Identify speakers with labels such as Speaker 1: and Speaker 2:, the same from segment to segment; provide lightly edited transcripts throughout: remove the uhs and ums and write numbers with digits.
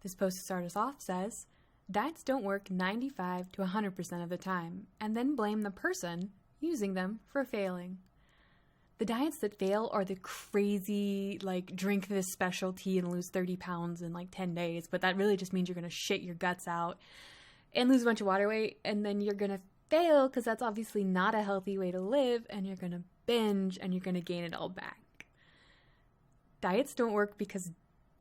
Speaker 1: This post to start us off says, diets don't work 95 to 100% of the time, and then blame the person using them for failing. The diets that fail are the crazy, like, drink this special tea and lose 30 pounds in like 10 days, but that really just means you're going to shit your guts out and lose a bunch of water weight, and then you're going to fail because that's obviously not a healthy way to live, and you're going to binge and you're going to gain it all back. Diets don't work because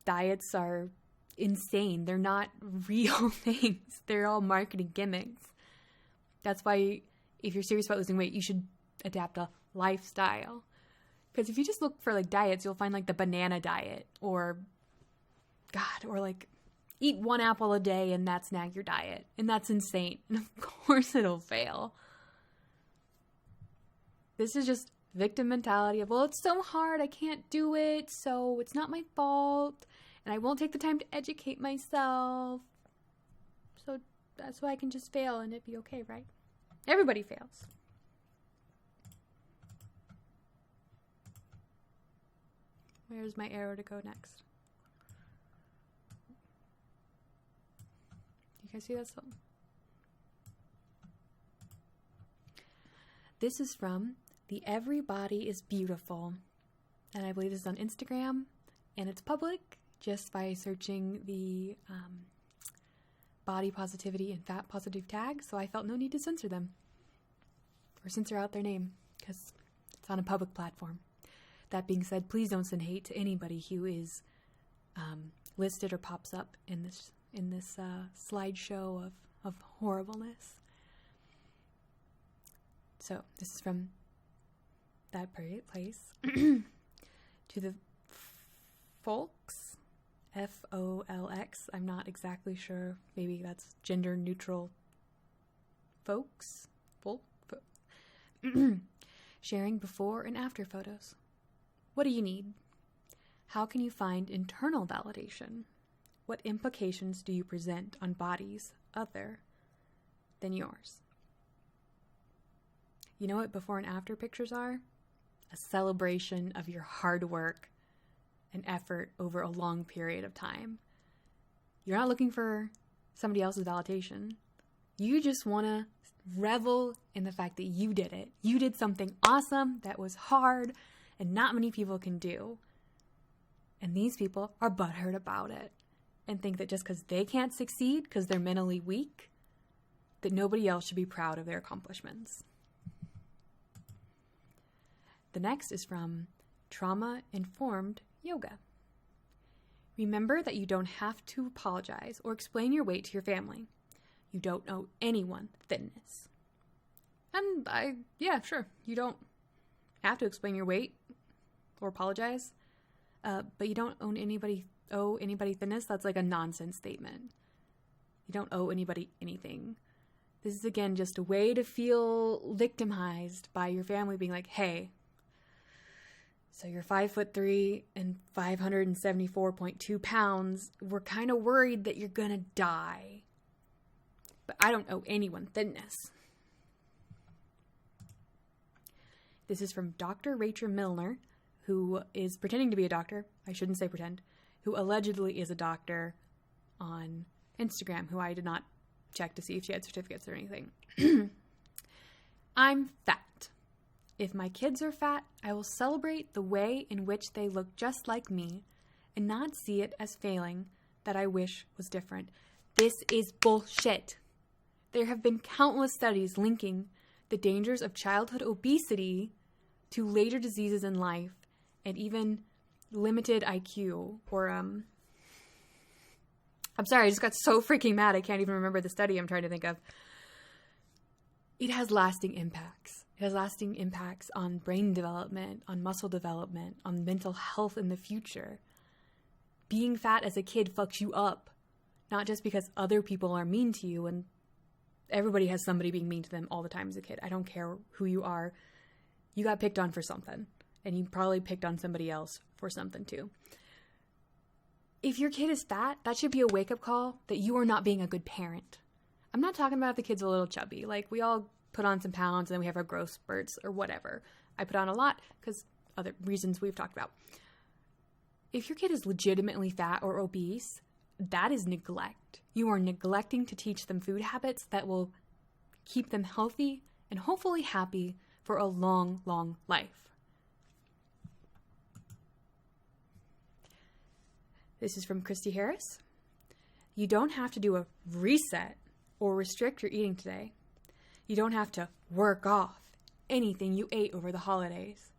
Speaker 1: diets are insane. They're not real things. They're all marketing gimmicks. That's why if you're serious about losing weight, you should adapt a lifestyle. Because if you just look for like diets, you'll find like the banana diet or like eat 1 apple a day and that's now your diet. And that's insane. And of course it'll fail. This is just victim mentality of, well, it's so hard, I can't do it, so it's not my fault, and I won't take the time to educate myself. So that's why I can just fail and it'd be okay, right? Everybody fails. Where's my arrow to go next? You guys see that song? This is from The Everybody is Beautiful. And I believe this is on Instagram. And it's public just by searching the body positivity and fat positive tags. So I felt no need to censor them. Or censor out their name. Because it's on a public platform. That being said, please don't send hate to anybody who is listed or pops up in this slideshow of horribleness. So this is from that place to the folks, Folx. I'm not exactly sure. Maybe that's gender neutral folks. Sharing before and after photos. What do you need? How can you find internal validation? What implications do you present on bodies other than yours? You know what before and after pictures are? A celebration of your hard work and effort over a long period of time. You're not looking for somebody else's validation. You just want to revel in the fact that you did it. You did something awesome that was hard and not many people can do. And these people are butthurt about it and think that just because they can't succeed because they're mentally weak, that nobody else should be proud of their accomplishments. The next is from Traumainformed Yoga. Remember that you don't have to apologize or explain your weight to your family. You don't owe anyone thinness. And sure, you don't have to explain your weight or apologize, but you don't owe anybody thinness. That's like a nonsense statement. You don't owe anybody anything. This is, again, just a way to feel victimized by your family being like, hey, so you're 5'3" and 574.2 pounds. We're kind of worried that you're gonna die. But I don't owe anyone thinness. This is from Dr. Rachel Milner, who is pretending to be a doctor. I shouldn't say pretend. Who allegedly is a doctor on Instagram, who I did not check to see if she had certificates or anything. I'm fat. If my kids are fat, I will celebrate the way in which they look just like me and not see it as failing that I wish was different. This is bullshit. There have been countless studies linking the dangers of childhood obesity to later diseases in life and even limited IQ or, I'm sorry, I just got so freaking mad I can't even remember the study I'm trying to think of. It has lasting impacts. It has lasting impacts on brain development, on muscle development, on mental health in the future. Being fat as a kid fucks you up, not just because other people are mean to you, and everybody has somebody being mean to them all the time as a kid. I don't care who you are. You got picked on for something, and you probably picked on somebody else for something too. If your kid is fat, that should be a wake-up call that you are not being a good parent. I'm not talking about if the kid's a little chubby. Like, we all put on some pounds and then we have our growth spurts or whatever. I put on a lot because other reasons we've talked about. If your kid is legitimately fat or obese, that is neglect. You are neglecting to teach them food habits that will keep them healthy and hopefully happy for a long, long life. This is from Christie Harris. You don't have to do a reset or restrict your eating today. You don't have to work off anything you ate over the holidays.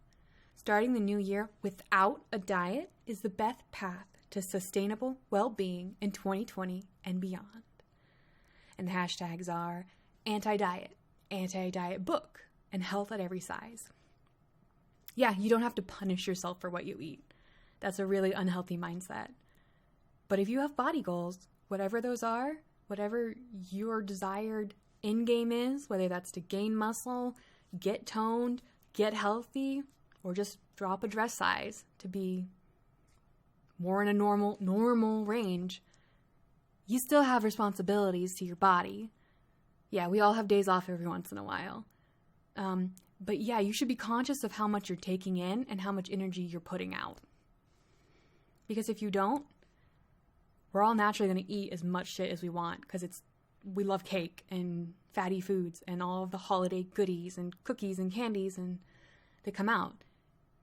Speaker 1: Starting the new year without a diet is the best path to sustainable well-being in 2020 and beyond. And the hashtags are anti-diet, anti-diet book, and health at every size. Yeah, you don't have to punish yourself for what you eat. That's a really unhealthy mindset. But if you have body goals, whatever those are, whatever your desired end game is, whether that's to gain muscle, get toned, get healthy, or just drop a dress size to be more in a normal range, you still have responsibilities to your body. Yeah, we all have days off every once in a while. But yeah, you should be conscious of how much you're taking in and how much energy you're putting out. Because if you don't, we're all naturally going to eat as much shit as we want because we love cake and fatty foods and all of the holiday goodies and cookies and candies and they come out.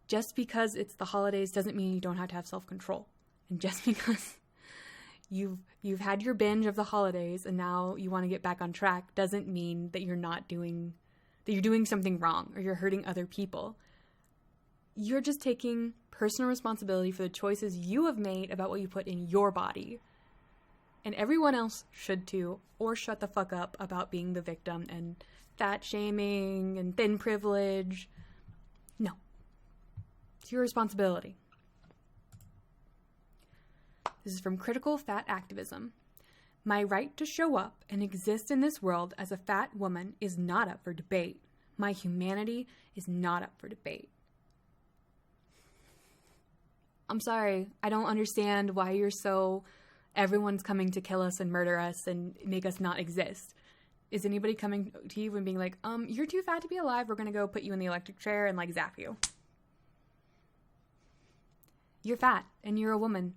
Speaker 1: Just because it's the holidays doesn't mean you don't have to have self-control. And just because you've had your binge of the holidays and now you want to get back on track doesn't mean that you're doing something wrong or you're hurting other people. You're just taking personal responsibility for the choices you have made about what you put in your body. And everyone else should too, or shut the fuck up about being the victim and fat shaming and thin privilege. No. It's your responsibility. This is from Critical Fat Activism. My right to show up and exist in this world as a fat woman is not up for debate. My humanity is not up for debate. I'm sorry, I don't understand why everyone's coming to kill us and murder us and make us not exist. Is anybody coming to you and being like, you're too fat to be alive, we're gonna go put you in the electric chair and like zap you? You're fat and you're a woman.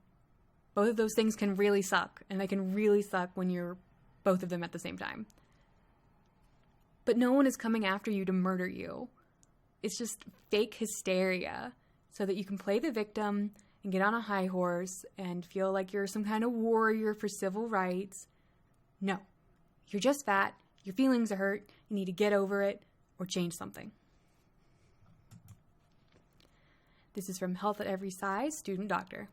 Speaker 1: Both of those things can really suck, and they can really suck when you're both of them at the same time. But no one is coming after you to murder you. It's just fake hysteria so that you can play the victim and get on a high horse and feel like you're some kind of warrior for civil rights. No, you're just fat, your feelings are hurt, you need to get over it or change something. This is from Health at Every Size, Student Doctor.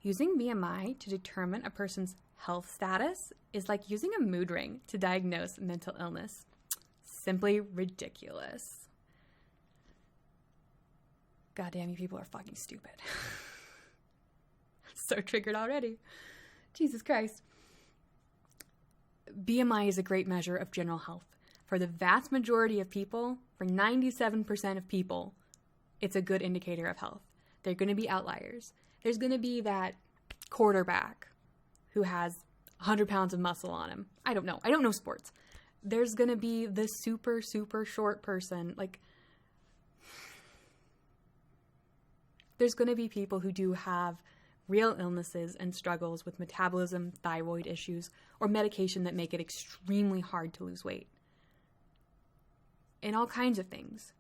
Speaker 1: Using BMI to determine a person's health status is like using a mood ring to diagnose mental illness. Simply ridiculous. Goddamn, you people are fucking stupid. So triggered already. Jesus Christ. BMI is a great measure of general health. For the vast majority of people, for 97% of people, it's a good indicator of health. There are going to be outliers. There's going to be that quarterback who has 100 pounds of muscle on him. I don't know. I don't know sports. There's going to be the super, super short person. Like, there's going to be people who do have real illnesses and struggles with metabolism, thyroid issues, or medication that make it extremely hard to lose weight. And all kinds of things.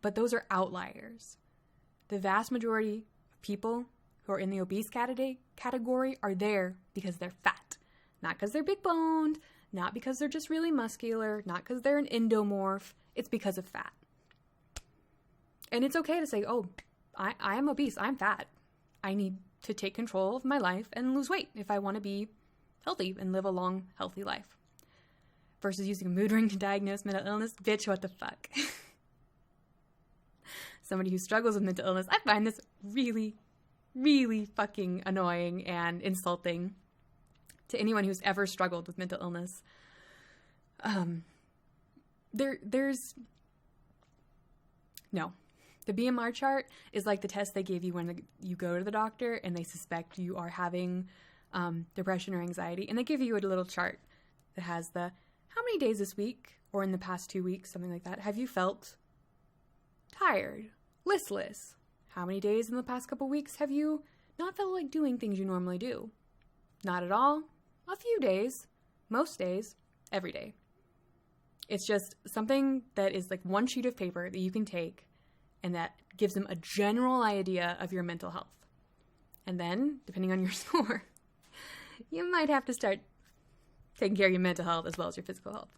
Speaker 1: But those are outliers. The vast majority of people who are in the obese category are there because they're fat. Not because they're big boned, not because they're just really muscular, not because they're an endomorph. It's because of fat. And it's okay to say, oh, I am obese, I'm fat. I need to take control of my life and lose weight if I want to be healthy and live a long, healthy life. Versus using a mood ring to diagnose mental illness. Bitch, what the fuck? Somebody who struggles with mental illness, I find this really, really fucking annoying and insulting to anyone who's ever struggled with mental illness. The BMR chart is like the test they give you when you go to the doctor and they suspect you are having depression or anxiety. And they give you a little chart that has how many days this week or in the past 2 weeks, something like that, have you felt tired, listless? How many days in the past couple weeks have you not felt like doing things you normally do? Not at all. A few days. Most days. Every day. It's just something that is like one sheet of paper that you can take and that gives them a general idea of your mental health. And then, depending on your score, you might have to start taking care of your mental health as well as your physical health.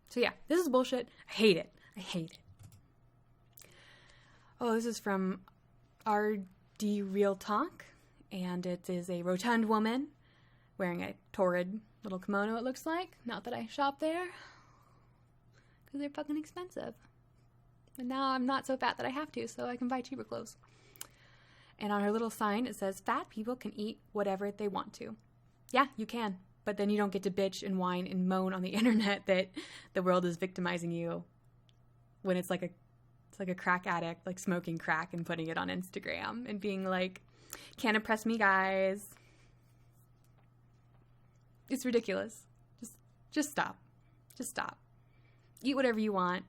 Speaker 1: So yeah, this is bullshit. I hate it. I hate it. Oh, this is from RD Real Talk, and it is a rotund woman wearing a torrid little kimono, it looks like. Not that I shop there, because they're fucking expensive. And now I'm not so fat that I have to, so I can buy cheaper clothes. And on her little sign, it says, fat people can eat whatever they want to. Yeah, you can. But then you don't get to bitch and whine and moan on the internet that the world is victimizing you when it's like a crack addict, like smoking crack and putting it on Instagram and being like, can't oppress me, guys. It's ridiculous. Just stop. Just stop. Eat whatever you want.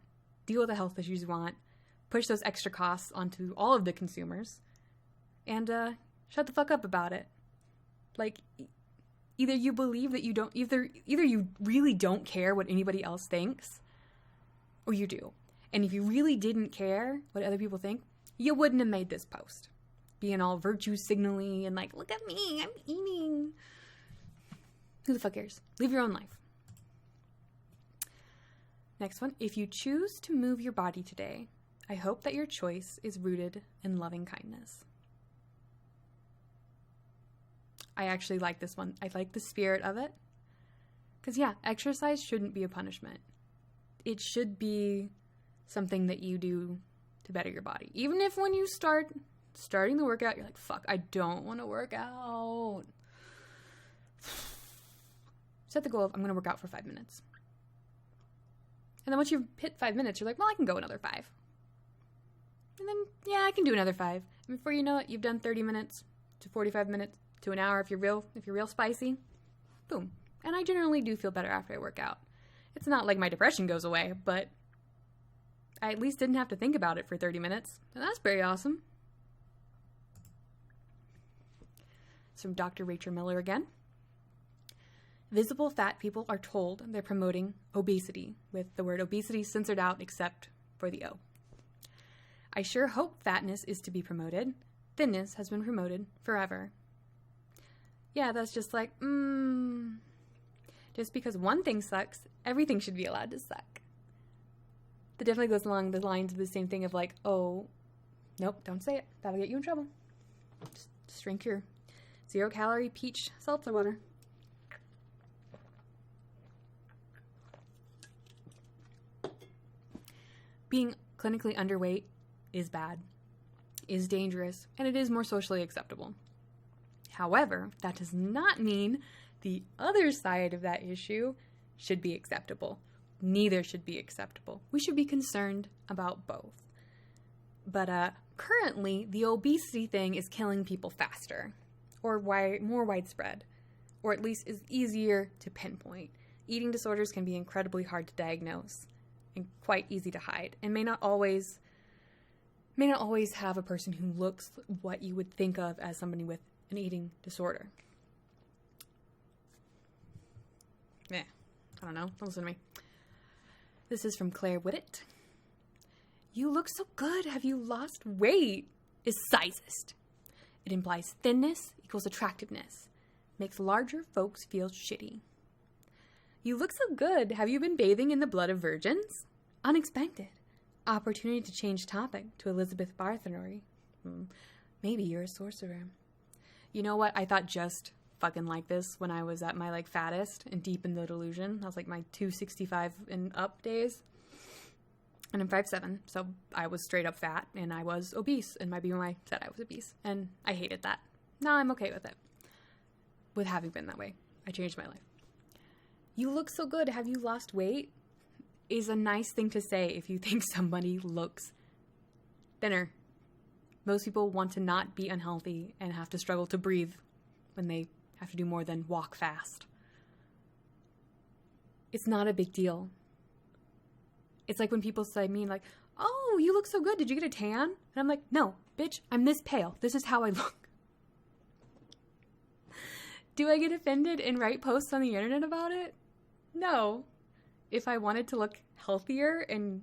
Speaker 1: Deal with the health issues you want. Push those extra costs onto all of the consumers. And shut the fuck up about it. Like, either you believe that you don't, either you really don't care what anybody else thinks, or you do. And if you really didn't care what other people think, you wouldn't have made this post. Being all virtue signaling and like, look at me, I'm eating. Who the fuck cares? Live your own life. Next one. If you choose to move your body today, I hope that your choice is rooted in loving kindness. I actually like this one. I like the spirit of it. Because yeah, exercise shouldn't be a punishment. It should be something that you do to better your body. Even if when you starting the workout, you're like, fuck, I don't want to work out. Set the goal of, I'm going to work out for 5 minutes. And then once you've hit 5 minutes, you're like, well, I can go another 5. And then, yeah, I can do another 5. And before you know it, you've done 30 minutes to 45 minutes to an hour if you're real spicy. Boom. And I generally do feel better after I work out. It's not like my depression goes away, but I at least didn't have to think about it for 30 minutes. And that's pretty awesome. It's from Dr. Rachel Miller again. Visible fat people are told they're promoting obesity, with the word obesity censored out except for the O. I sure hope fatness is to be promoted. Thinness has been promoted forever. Yeah, that's just like, just because one thing sucks, everything should be allowed to suck. That definitely goes along the lines of the same thing of like, oh, nope, don't say it. That'll get you in trouble. Just drink your 0-calorie peach seltzer water. Being clinically underweight is bad, is dangerous, and it is more socially acceptable. However, that does not mean the other side of that issue should be acceptable. Neither should be acceptable. We should be concerned about both. But currently, the obesity thing is killing people faster, or more widespread, or at least is easier to pinpoint. Eating disorders can be incredibly hard to diagnose and quite easy to hide, and may not always have a person who looks what you would think of as somebody with an eating disorder. I don't know. Don't listen to me. This is from Claire Whittet. You look so good. Have you lost weight? Is sizest. It implies thinness equals attractiveness. Makes larger folks feel shitty. You look so good. Have you been bathing in the blood of virgins? Unexpected. Opportunity to change topic to Elizabeth Bartholomew. Maybe you're a sorcerer. You know what? I thought just fucking like this when I was at my like fattest and deep in the delusion. I was like my 265 and up days. And I'm 5'7", so I was straight up fat and I was obese, and my BMI said I was obese, and I hated that. Now I'm okay with it. With having been that way. I changed my life. You look so good. Have you lost weight? Is a nice thing to say if you think somebody looks thinner. Most people want to not be unhealthy and have to struggle to breathe when they have to do more than walk fast. It's not a big deal. It's like when people say me like, oh, you look so good. Did you get a tan? And I'm like, no, bitch, I'm this pale. This is how I look. Do I get offended and write posts on the internet about it? No. If I wanted to look healthier and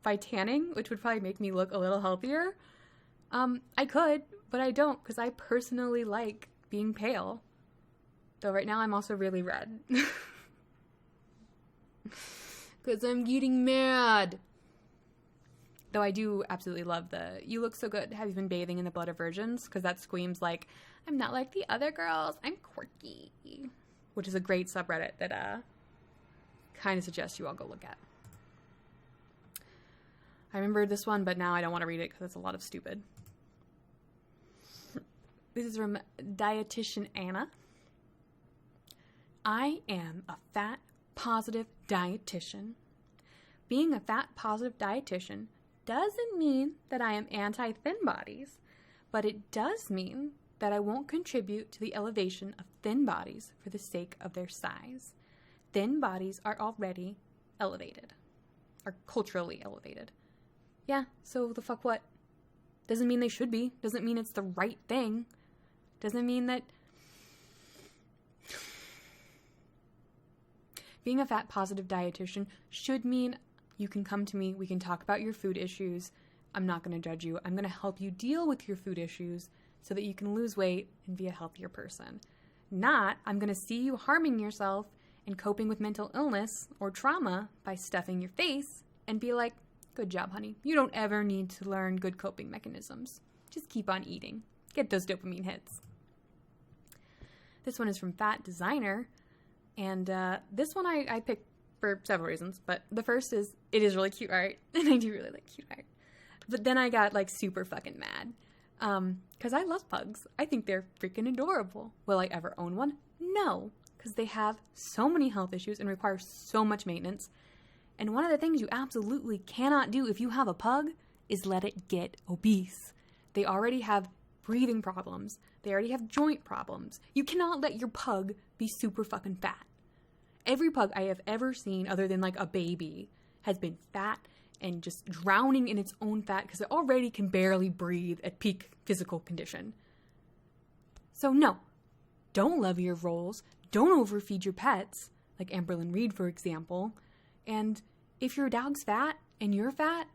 Speaker 1: by tanning, which would probably make me look a little healthier, I could, but I don't because I personally like being pale. Though right now I'm also really red. Because I'm getting mad. Though I do absolutely love "you look so good, have you been bathing in the blood of virgins?" Because that screams like, I'm not like the other girls, I'm quirky. Which is a great subreddit that kind of suggests you all go look at. I remember this one, but now I don't want to read it because it's a lot of stupid. This is from Dietitian Anna. I am a fat positive dietitian. Being a fat positive dietitian doesn't mean that I am anti-thin bodies, but it does mean that I won't contribute to the elevation of thin bodies for the sake of their size. Thin bodies are already elevated, are culturally elevated. Yeah, so the fuck what? Doesn't mean they should be. Doesn't mean it's the right thing. Doesn't mean that being a fat positive dietitian should mean you can come to me, we can talk about your food issues. I'm not going to judge you. I'm going to help you deal with your food issues so that you can lose weight and be a healthier person. Not, I'm going to see you harming yourself and coping with mental illness or trauma by stuffing your face and be like, good job, honey. You don't ever need to learn good coping mechanisms. Just keep on eating. Get those dopamine hits. This one is from Fat Designer. And this one I picked for several reasons. But the first is, it is really cute art. And I do really like cute art. But then I got like super fucking mad. Because I love pugs. I think they're freaking adorable. Will I ever own one? No. Because they have so many health issues and require so much maintenance. And one of the things you absolutely cannot do if you have a pug is let it get obese. They already have breathing problems. They already have joint problems. You cannot let your pug be super fucking fat. Every pug I have ever seen, other than like a baby, has been fat and just drowning in its own fat because it already can barely breathe at peak physical condition. So no, don't love your rolls. Don't overfeed your pets, like Amberlyn Reed, for example. And if your dog's fat and you're fat,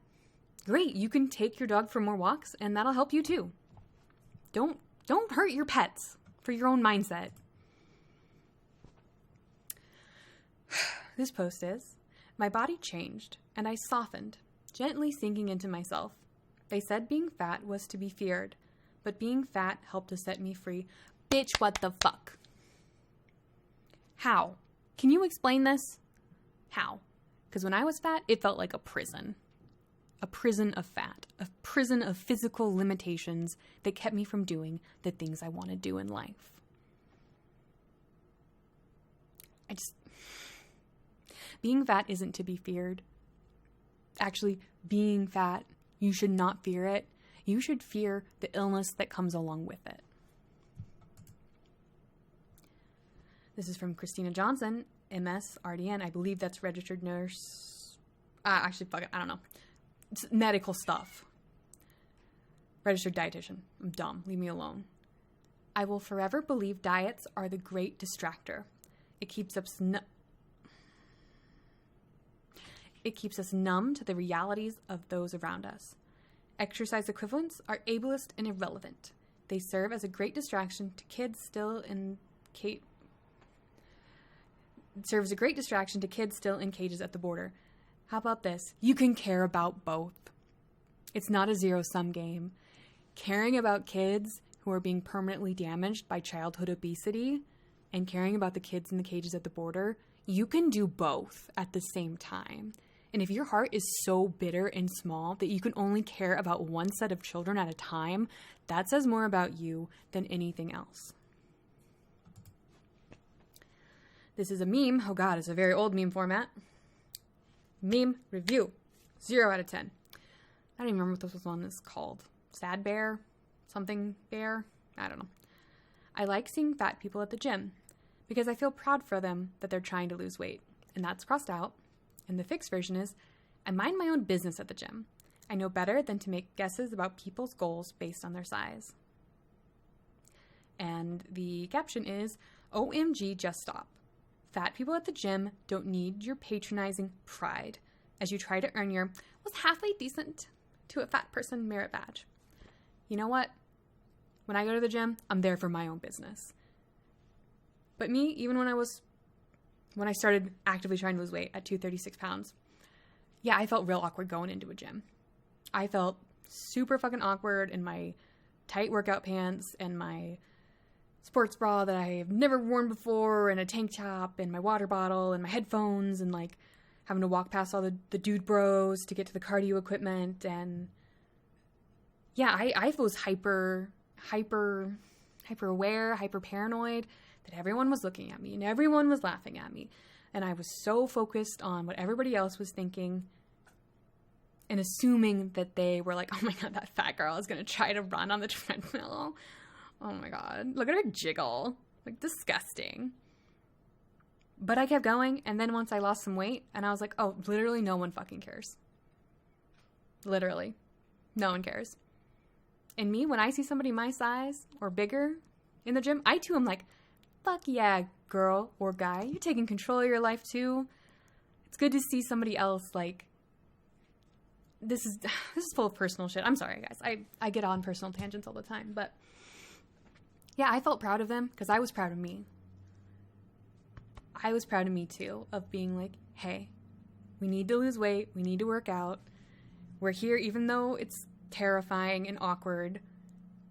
Speaker 1: great, you can take your dog for more walks and that'll help you too. Don't hurt your pets for your own mindset. This post is, my body changed and I softened, gently sinking into myself. They said being fat was to be feared, but being fat helped to set me free. Bitch, what the fuck? How? Can you explain this? How? Because when I was fat, it felt like a prison. A prison of fat. A prison of physical limitations that kept me from doing the things I want to do in life. Being fat isn't to be feared. Actually, being fat, you should not fear it. You should fear the illness that comes along with it. This is from Christina Johnson, MS, RDN. I believe that's registered nurse. Actually, fuck it. I don't know. It's medical stuff. Registered dietitian. I'm dumb. Leave me alone. I will forever believe diets are the great distractor. It keeps us numb to the realities of those around us. Exercise equivalents are ableist and irrelevant. They serve as a great distraction to kids still in cages at the border. How about this? You can care about both. It's not a zero-sum game. Caring about kids who are being permanently damaged by childhood obesity and caring about the kids in the cages at the border, you can do both at the same time. And if your heart is so bitter and small that you can only care about one set of children at a time, that says more about you than anything else. This is a meme. Oh God, it's a very old meme format. Meme review. 0 out of 10. I don't even remember what this one is called. Sad bear? Something bear? I don't know. I like seeing fat people at the gym because I feel proud for them that they're trying to lose weight. And that's crossed out. And the fixed version is, I mind my own business at the gym. I know better than to make guesses about people's goals based on their size. And the caption is, OMG, just stop. Fat people at the gym don't need your patronizing pride as you try to earn your was halfway decent to a fat person merit badge. You know what? When I go to the gym, I'm there for my own business. But me, even when I started actively trying to lose weight at 236 pounds, yeah, I felt real awkward going into a gym. I felt super fucking awkward in my tight workout pants and my sports bra that I've never worn before, and a tank top and my water bottle and my headphones, and like having to walk past all the dude bros to get to the cardio equipment. And yeah, I was hyper aware, hyper paranoid that everyone was looking at me and everyone was laughing at me. And I was so focused on what everybody else was thinking and assuming that they were like, oh my God, that fat girl is going to try to run on the treadmill. Oh my God, look at her jiggle. Like, disgusting. But I kept going, and then once I lost some weight, and I was like, oh, literally no one fucking cares. Literally. No one cares. And me, when I see somebody my size or bigger in the gym, I too am like, fuck yeah, girl or guy. You're taking control of your life too. It's good to see somebody else like, this is full of personal shit. I'm sorry, guys. I get on personal tangents all the time, but yeah, I felt proud of them because I was proud of me. I was proud of me too, of being like, hey, we need to lose weight. We need to work out. We're here even though it's terrifying and awkward.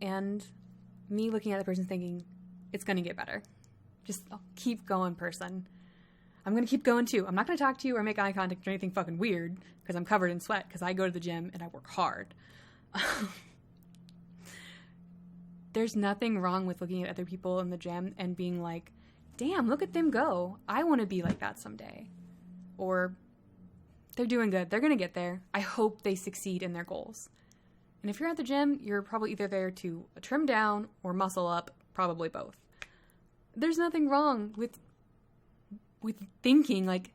Speaker 1: And me looking at the person thinking, it's going to get better. Just keep going, person. I'm going to keep going too. I'm not going to talk to you or make eye contact or anything fucking weird because I'm covered in sweat because I go to the gym and I work hard. There's nothing wrong with looking at other people in the gym and being like, damn, look at them go. I want to be like that someday. Or they're doing good. They're going to get there. I hope they succeed in their goals. And if you're at the gym, you're probably either there to trim down or muscle up, probably both. There's nothing wrong with thinking like,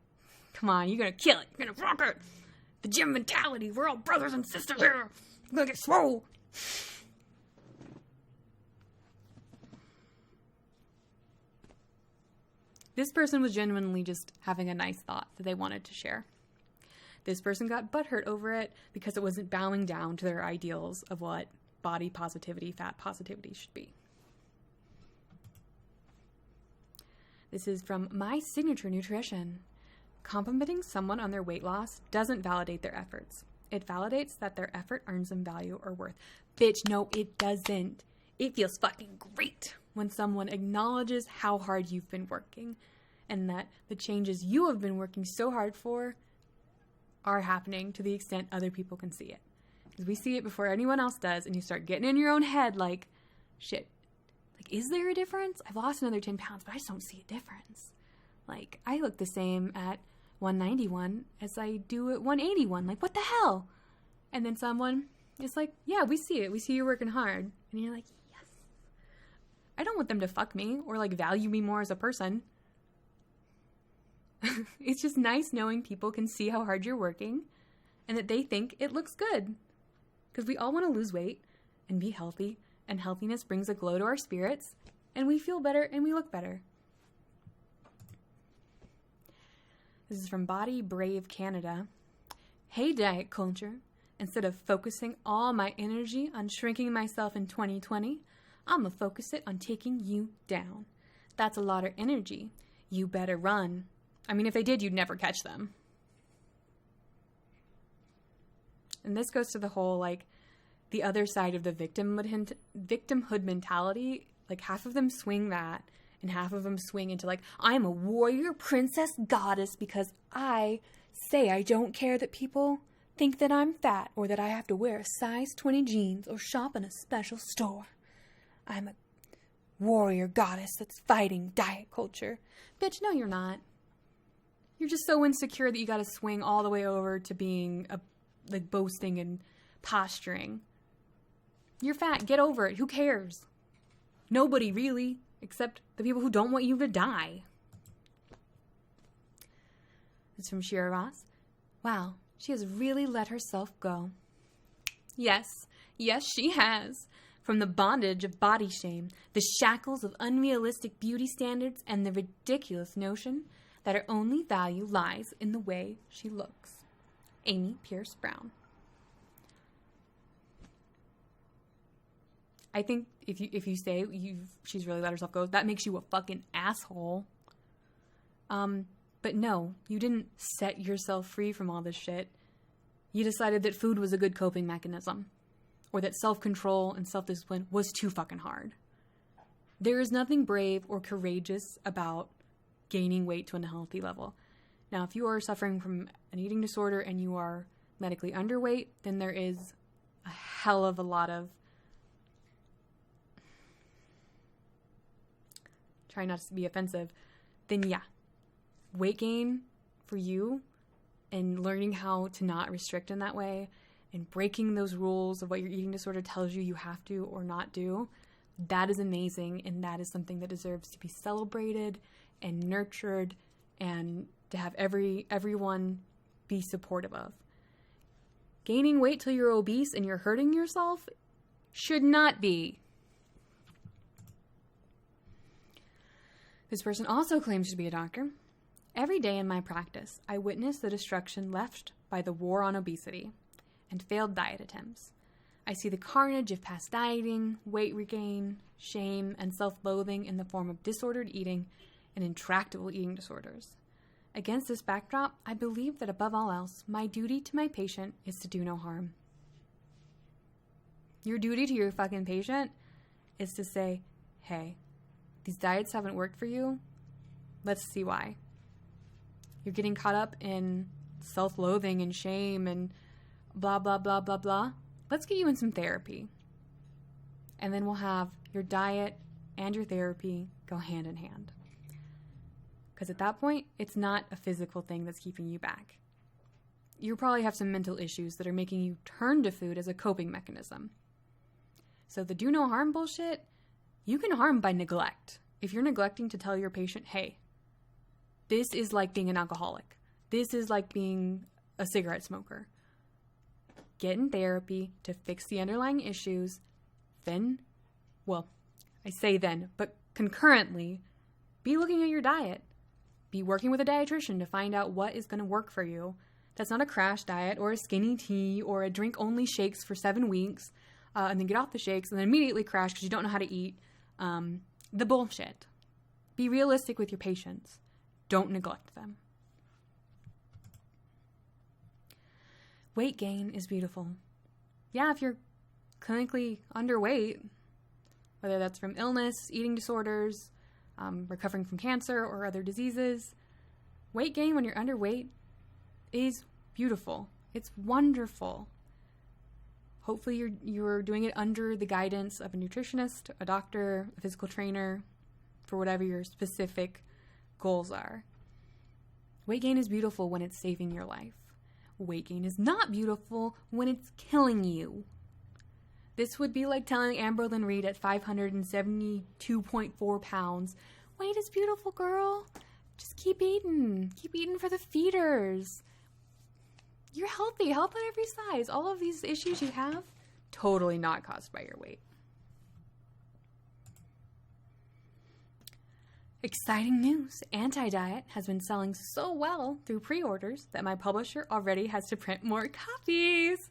Speaker 1: come on, you're going to kill it. You're going to rock it. The gym mentality. We're all brothers and sisters here. I'm going to get swole. This person was genuinely just having a nice thought that they wanted to share. This person got butthurt over it because it wasn't bowing down to their ideals of what body positivity, fat positivity should be. This is from My Signature Nutrition. Complimenting someone on their weight loss doesn't validate their efforts. It validates that their effort earns them value or worth. Bitch, no, it doesn't. It feels fucking great when someone acknowledges how hard you've been working and that the changes you have been working so hard for are happening to the extent other people can see it. Because we see it before anyone else does, and you start getting in your own head like, shit, like, is there a difference? I've lost another 10 pounds, but I just don't see a difference. Like, I look the same at 191 as I do at 181. Like, what the hell? And then someone is like, yeah, we see it. We see you're working hard. And you're like, yes. I don't want them to fuck me or, like, value me more as a person. It's just nice knowing people can see how hard you're working and that they think it looks good. Because we all want to lose weight and be healthy, and healthiness brings a glow to our spirits, and we feel better and we look better. This is from Body Brave Canada. Hey, diet culture. Instead of focusing all my energy on shrinking myself in 2020, I'm going to focus it on taking you down. That's a lot of energy. You better run. I mean, if they did, you'd never catch them. And this goes to the whole, like, the other side of the victimhood mentality. Like, half of them swing that, and half of them swing into, like, I'm a warrior princess goddess because I say I don't care that people think that I'm fat or that I have to wear a size 20 jeans or shop in a special store. I'm a warrior goddess that's fighting diet culture. Bitch, no, you're not. You're just so insecure that you got to swing all the way over to being like boasting and posturing. You're fat. Get over it. Who cares? Nobody really, except the people who don't want you to die. It's from Shira Ross. Wow, she has really let herself go. Yes, she has. from the bondage of body shame, the shackles of unrealistic beauty standards, and the ridiculous notion that her only value lies in the way she looks. Amy Pierce Brown. I think if you say she's really let herself go, that makes you a fucking asshole. But no, you didn't set yourself free from all this shit. You decided that food was a good coping mechanism, or that self-control and self-discipline was too fucking hard. There is nothing brave or courageous about gaining weight to an unhealthy level. Now, if you are suffering from an eating disorder and you are medically underweight, then there is a hell of a lot of, try not to be offensive, then yeah, weight gain for you and learning how to not restrict in that way and breaking those rules of what your eating disorder tells you have to or not do, that is amazing, and that is something that deserves to be celebrated and nurtured and to have everyone be supportive of. Gaining weight till you're obese and you're hurting yourself should not be. This person also claims to be a doctor. Every day in my practice, I witness the destruction left by the war on obesity and failed diet attempts. I see the carnage of past dieting, weight regain, shame, and self-loathing in the form of disordered eating and intractable eating disorders. Against this backdrop, I believe that above all else, my duty to my patient is to do no harm. Your duty to your fucking patient is to say, hey, these diets haven't worked for you. Let's see why. You're getting caught up in self-loathing and shame and blah, blah, blah, blah, blah. Let's get you in some therapy. And then we'll have your diet and your therapy go hand in hand. Because at that point, it's not a physical thing that's keeping you back. You probably have some mental issues that are making you turn to food as a coping mechanism. So the do no harm bullshit, you can harm by neglect. If you're neglecting to tell your patient, hey, this is like being an alcoholic. This is like being a cigarette smoker. Get in therapy to fix the underlying issues. Then, well, I say then, but concurrently, be looking at your diet. Be working with a dietitian to find out what is going to work for you. That's not a crash diet or a skinny tea or a drink only shakes for 7 weeks and then get off the shakes and then immediately crash because you don't know how to eat. The bullshit. Be realistic with your patients. Don't neglect them. Weight gain is beautiful. Yeah, if you're clinically underweight, whether that's from illness, eating disorders, recovering from cancer or other diseases, weight gain when you're underweight is beautiful. It's wonderful. Hopefully you're doing it under the guidance of a nutritionist, a doctor, a physical trainer, for whatever your specific goals are. Weight gain is beautiful when it's saving your life. Weight gain is not beautiful when it's killing you. This would be like telling Amberlyn Reed at 572.4 pounds, weight is beautiful, girl. Just keep eating. Keep eating for the feeders. You're healthy. Health on every size. All of these issues you have, totally not caused by your weight. Exciting news. Anti-Diet has been selling so well through pre-orders that my publisher already has to print more copies.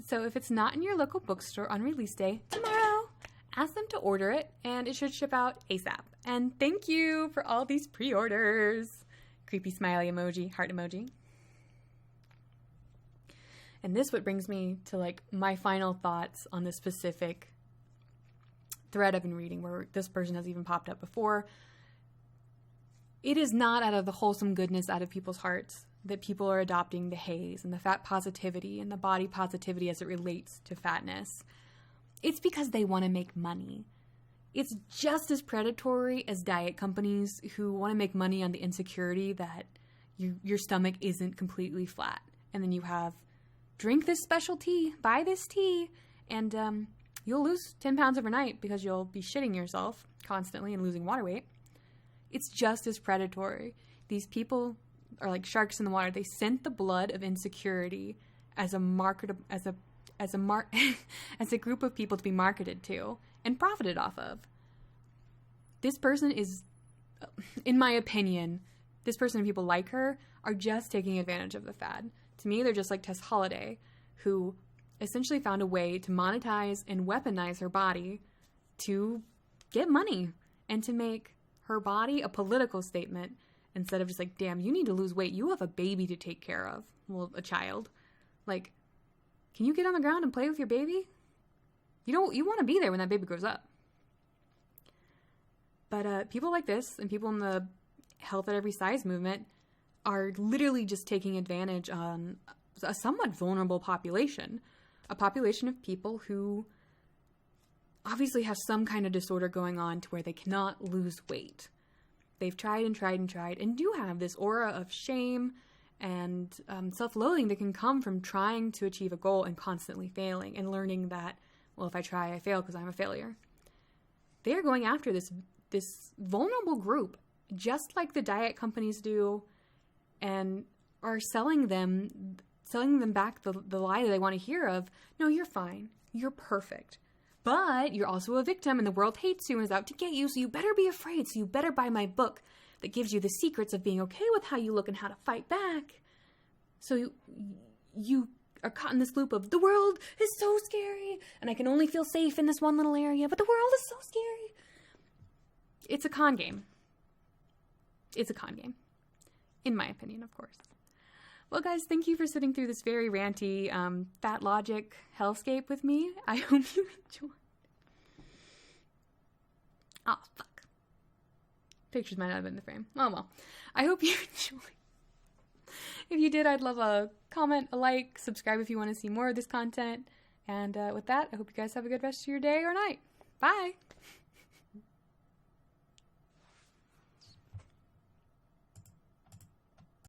Speaker 1: So if it's not in your local bookstore on release day tomorrow, ask them to order it and it should ship out ASAP. And thank you for all these pre-orders. Creepy smiley emoji, heart emoji. And this what brings me to like my final thoughts on this specific thread I've been reading where this person has even popped up before. It is not out of the wholesome goodness out of people's hearts that people are adopting the haze and the fat positivity and the body positivity as it relates to fatness. It's because they want to make money. It's just as predatory as diet companies who want to make money on the insecurity that your stomach isn't completely flat. And then you have, drink this special tea, buy this tea, and you'll lose 10 pounds overnight because you'll be shitting yourself constantly and losing water weight. It's just as predatory. These people are like sharks in the water. They scent the blood of insecurity as a as as a group of people to be marketed to and profited off of. This person is, in my opinion, this person and people like her are just taking advantage of the fad. To me, they're just like Tess Holliday, who essentially found a way to monetize and weaponize her body to get money and to make her body a political statement instead of just like, damn, you need to lose weight. You have a baby to take care of. Well, a child. Like, can you get on the ground and play with your baby? You want to be there when that baby grows up. But people like this and people in the health at every size movement are literally just taking advantage on a somewhat vulnerable population. A population of people who obviously have some kind of disorder going on to where they cannot lose weight. They've tried and tried and tried and do have this aura of shame and self-loathing that can come from trying to achieve a goal and constantly failing and learning that, well, if I try, I fail because I'm a failure. They are going after this vulnerable group, just like the diet companies do, and are selling them back the lie that they want to hear of, no, you're fine, you're perfect, but you're also a victim and the world hates you and is out to get you, so you better be afraid, so you better buy my book that gives you the secrets of being okay with how you look and how to fight back. So you are caught in this loop of, the world is so scary, and I can only feel safe in this one little area, but the world is so scary. It's a con game. It's a con game. In my opinion, of course. Well, guys, thank you for sitting through this very ranty, fat logic hellscape with me. I hope you enjoyed. Oh, fuck. Pictures might not have been in the frame. Oh, well. I hope you enjoyed. If you did, I'd love a comment, a like, subscribe if you want to see more of this content. And with that, I hope you guys have a good rest of your day or night. Bye!